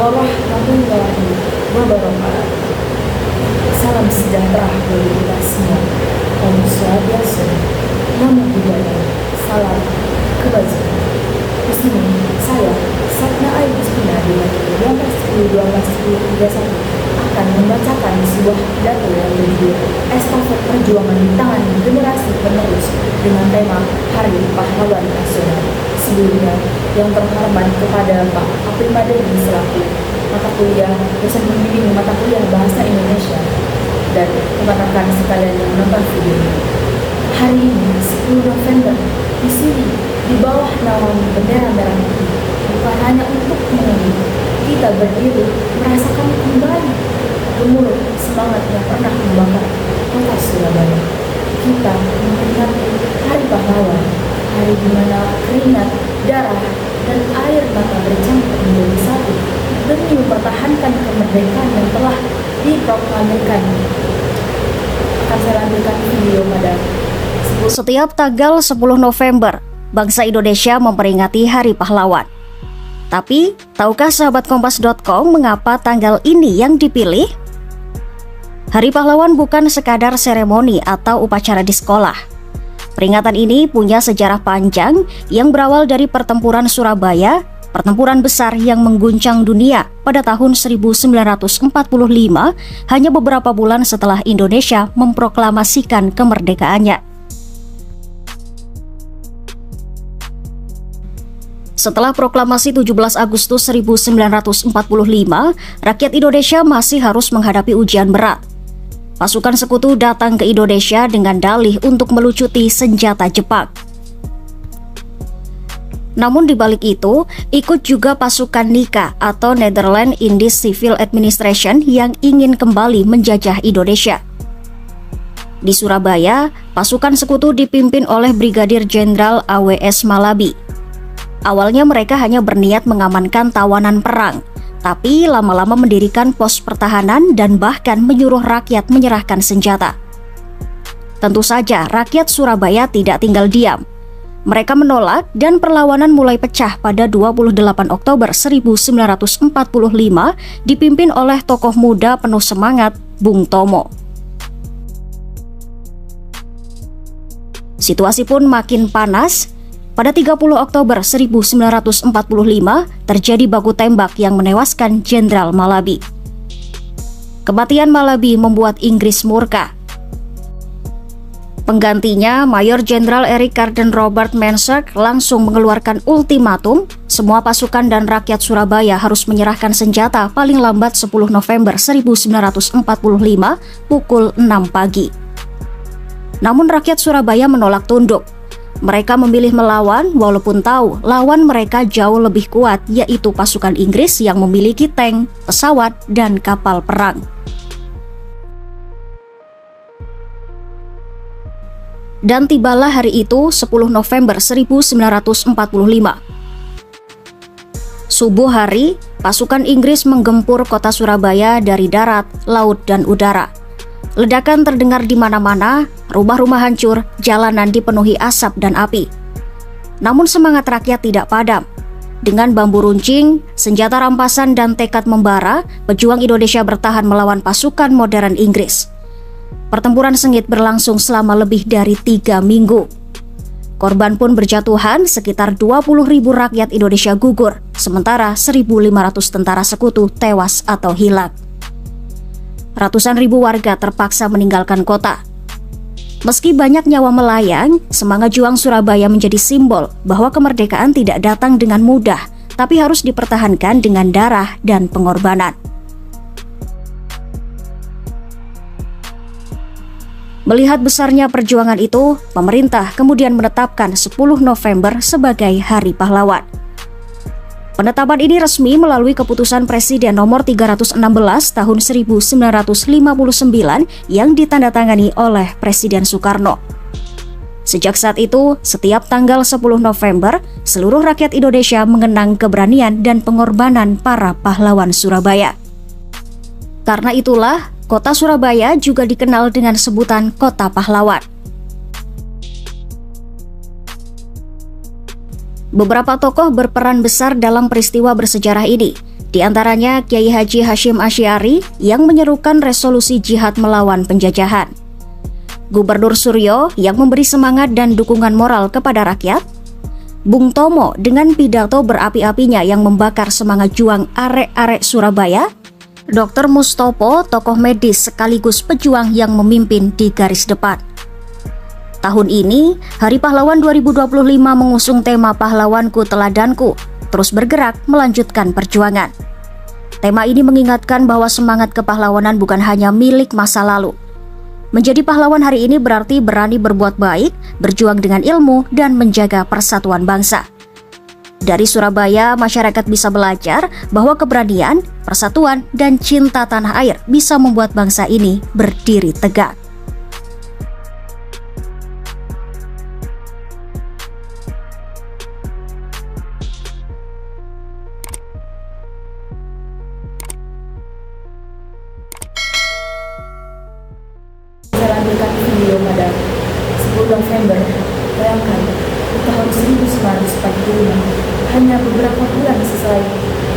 warahmatullahi wabarakatuh. Salam sejahtera bagi kita semua. Om Swastiastu, Namo Buddhaya, salam kebajikan. Di sini saya, Satna Ayu Justina di 12.10.12.31 akan membacakan sebuah pidato yang berjudul Estafet Perjuangan di Tangan Generasi Penerus dengan tema Hari Pahlawan Nasional. Sebelumnya, yang terhormat kepada Pak April Madeni selaku mata kuliah dosen pembimbing mata kuliah Bahasa Indonesia dan kepada sekalian yang menonton video ini. Hari ini 10 November di sini di bawah naungan bendera merah putih bukan hanya untuk menunggu kita berdiri merasakan kembali gemuruh semangat yang pernah membakar kota Surabaya. Kita memperingati Hari Pahlawan, hari di mana keringat, darah, dan air mata bercampur menjadi satu demi mempertahankan kemerdekaan yang telah diproklamirkan. Akan saya lanjutkan video pada setiap tanggal 10 November, bangsa Indonesia memperingati Hari Pahlawan. Tapi, tahukah sahabat Kompas.com mengapa tanggal ini yang dipilih? Hari Pahlawan bukan sekadar seremoni atau upacara di sekolah. Peringatan ini punya sejarah panjang yang berawal dari pertempuran Surabaya, pertempuran besar yang mengguncang dunia pada tahun 1945, hanya beberapa bulan setelah Indonesia memproklamasikan kemerdekaannya. Setelah proklamasi 17 Agustus 1945, rakyat Indonesia masih harus menghadapi ujian berat. Pasukan sekutu datang ke Indonesia dengan dalih untuk melucuti senjata Jepang. Namun di balik itu, ikut juga pasukan NICA atau Netherlands Indies Civil Administration yang ingin kembali menjajah Indonesia. Di Surabaya, pasukan sekutu dipimpin oleh Brigadir Jenderal AWS Malabi. Awalnya mereka hanya berniat mengamankan tawanan perang, tapi lama-lama mendirikan pos pertahanan dan bahkan menyuruh rakyat menyerahkan senjata. Tentu saja rakyat Surabaya tidak tinggal diam. Mereka menolak dan perlawanan mulai pecah pada 28 Oktober 1945 dipimpin oleh tokoh muda penuh semangat, Bung Tomo. Situasi pun makin panas. Pada 30 Oktober 1945 terjadi baku tembak yang menewaskan Jenderal Malabi. Kematian Malabi membuat Inggris murka. Penggantinya, Mayor Jenderal Eric Garden Robert Menserk langsung mengeluarkan ultimatum, semua pasukan dan rakyat Surabaya harus menyerahkan senjata paling lambat 10 November 1945 pukul 6 pagi. Namun rakyat Surabaya menolak tunduk. Mereka memilih melawan walaupun tahu lawan mereka jauh lebih kuat, yaitu pasukan Inggris yang memiliki tank, pesawat, dan kapal perang. Dan tibalah hari itu 10 November 1945. Subuh hari, pasukan Inggris menggempur kota Surabaya dari darat, laut, dan udara. Ledakan terdengar di mana-mana, rumah-rumah hancur, jalanan dipenuhi asap dan api. Namun semangat rakyat tidak padam. Dengan bambu runcing, senjata rampasan dan tekad membara, pejuang Indonesia bertahan melawan pasukan modern Inggris. Pertempuran sengit berlangsung selama lebih dari 3 minggu. Korban pun berjatuhan, sekitar 20.000 rakyat Indonesia gugur, sementara 1.500 tentara sekutu tewas atau hilang. Ratusan ribu warga terpaksa meninggalkan kota. Meski banyak nyawa melayang, semangat juang Surabaya menjadi simbol bahwa kemerdekaan tidak datang dengan mudah, tapi harus dipertahankan dengan darah dan pengorbanan. Melihat besarnya perjuangan itu, pemerintah kemudian menetapkan 10 November sebagai Hari Pahlawan. Penetapan ini resmi melalui keputusan Presiden nomor 316 tahun 1959 yang ditandatangani oleh Presiden Soekarno. Sejak saat itu, setiap tanggal 10 November, seluruh rakyat Indonesia mengenang keberanian dan pengorbanan para pahlawan Surabaya. Karena itulah, kota Surabaya juga dikenal dengan sebutan Kota Pahlawan. Beberapa tokoh berperan besar dalam peristiwa bersejarah ini, di antaranya Kiai Haji Hashim Asy'ari yang menyerukan resolusi jihad melawan penjajahan, Gubernur Suryo yang memberi semangat dan dukungan moral kepada rakyat, Bung Tomo dengan pidato berapi-apinya yang membakar semangat juang arek-arek Surabaya, Dr. Mustopo, tokoh medis sekaligus pejuang yang memimpin di garis depan. Tahun ini, Hari Pahlawan 2025 mengusung tema Pahlawanku Teladanku, terus bergerak melanjutkan perjuangan. Tema ini mengingatkan bahwa semangat kepahlawanan bukan hanya milik masa lalu. Menjadi pahlawan hari ini berarti berani berbuat baik, berjuang dengan ilmu, dan menjaga persatuan bangsa. Dari Surabaya, masyarakat bisa belajar bahwa keberanian, persatuan, dan cinta tanah air bisa membuat bangsa ini berdiri tegak. Saya lampirkan video pada 10 November. Bayangkan, di tahun 1945, hanya beberapa bulan sesuai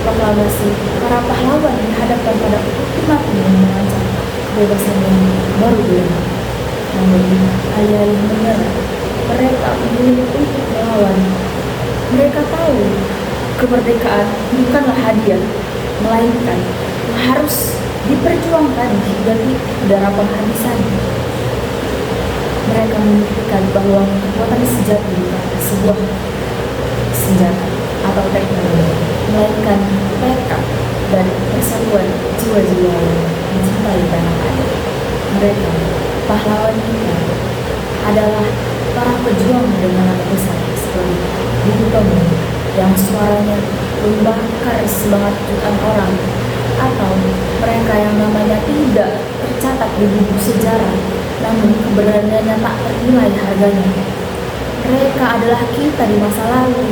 proklamasi, para pahlawan dihadapkan pada ultimatum yang mengancam kebebasan yang baru dilemah. Namun, alih-alih menyerah, mereka memilih untuk melawan. Mereka tahu kemerdekaan bukanlah hadiah, melainkan harus diperjuangkan hingga udara penghabisan. Mereka membuktikan bahwa kekuatan sejati bukan sebuah senjata atau teknologi, melainkan tekad dan persatuan jiwa-jiwa yang mencintai tanah air. Mereka, pahlawan kita, adalah para pejuang dengan besar seperti Bung Tomo yang suaranya membakar semangat jutaan orang, atau mereka yang namanya tidak tercatat di buku sejarah, namun keberaniannya tak ternilai harganya. Mereka adalah kita di masa lalu.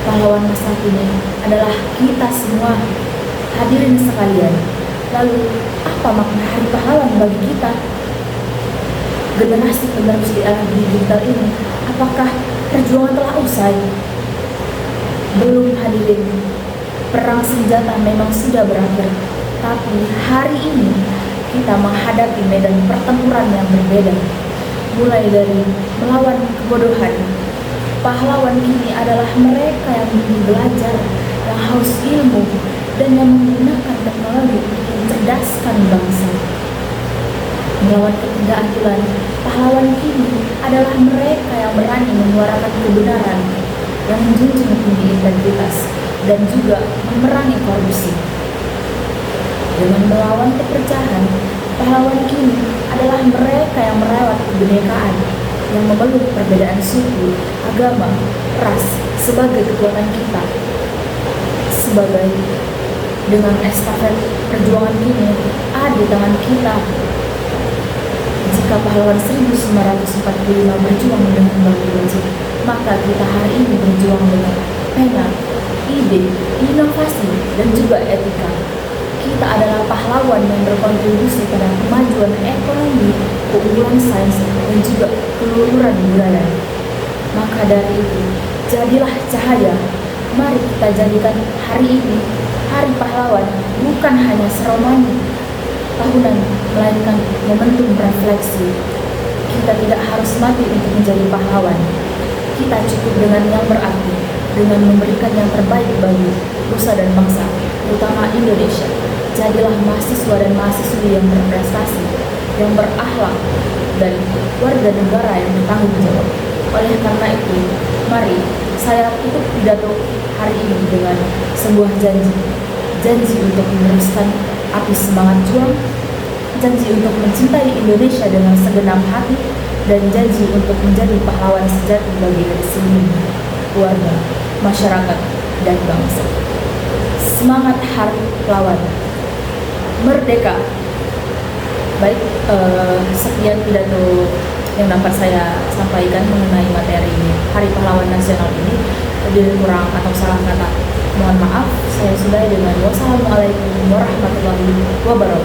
Pahlawan masa kini adalah kita semua. Hadirin sekalian, lalu apa makna Hari Pahlawan bagi kita? Generasi penerus di era digital ini, apakah perjuangan telah usai? Belum, hadirin. Perang senjata memang sudah berakhir, tapi hari ini kita menghadapi medan pertempuran yang berbeda. Mulai dari melawan kebodohan, pahlawan kini adalah mereka yang ingin belajar, yang haus ilmu, dan yang menggunakan teknologi untuk mencerdaskan bangsa. Melawan ketidakadilan, pahlawan kini adalah mereka yang berani menyuarakan kebenaran, yang menjunjung tinggi integritas, dan juga memerangi korupsi. Dengan melawan perpecahan, pahlawan kini adalah mereka yang merawat kebinekaan, yang memeluk perbedaan suku, agama, ras sebagai kekuatan kita. Sebagai dengan estafet perjuangan ini ada di tangan kita. Jika pahlawan 1945 berjuang dengan batu wajib, maka kita hari ini berjuang dengan pena, ide, inovasi, dan juga etika. Kita adalah pahlawan yang berkontribusi pada kemajuan ekonomi, keunggulan sains, dan juga keluhuran budaya. Maka dari itu, jadilah cahaya. Mari kita jadikan hari ini Hari Pahlawan bukan hanya seremoni tahunan, melainkan momentum refleksi. Kita tidak harus mati untuk menjadi pahlawan. Kita cukup dengan yang berarti, dengan memberikan yang terbaik bagi nusa dan bangsa, terutama Indonesia. Jadilah mahasiswa dan mahasiswi yang berprestasi, yang berakhlak, dan warga negara yang bertanggung jawab. Oleh karena itu, mari saya tutup pidato hari ini dengan sebuah janji untuk meneruskan api semangat juang, janji untuk mencintai Indonesia dengan segenap hati, dan janji untuk menjadi pahlawan sejati bagi seluruh keluarga, masyarakat, dan bangsa. Semangat Hari Pahlawan, merdeka! Baik, sekian pidato yang dapat saya sampaikan mengenai materi Hari Pahlawan Nasional ini. Lebih kurang atau salah kata, mohon maaf. Saya sudahi dengan wassalamualaikum warahmatullahi wabarakatuh.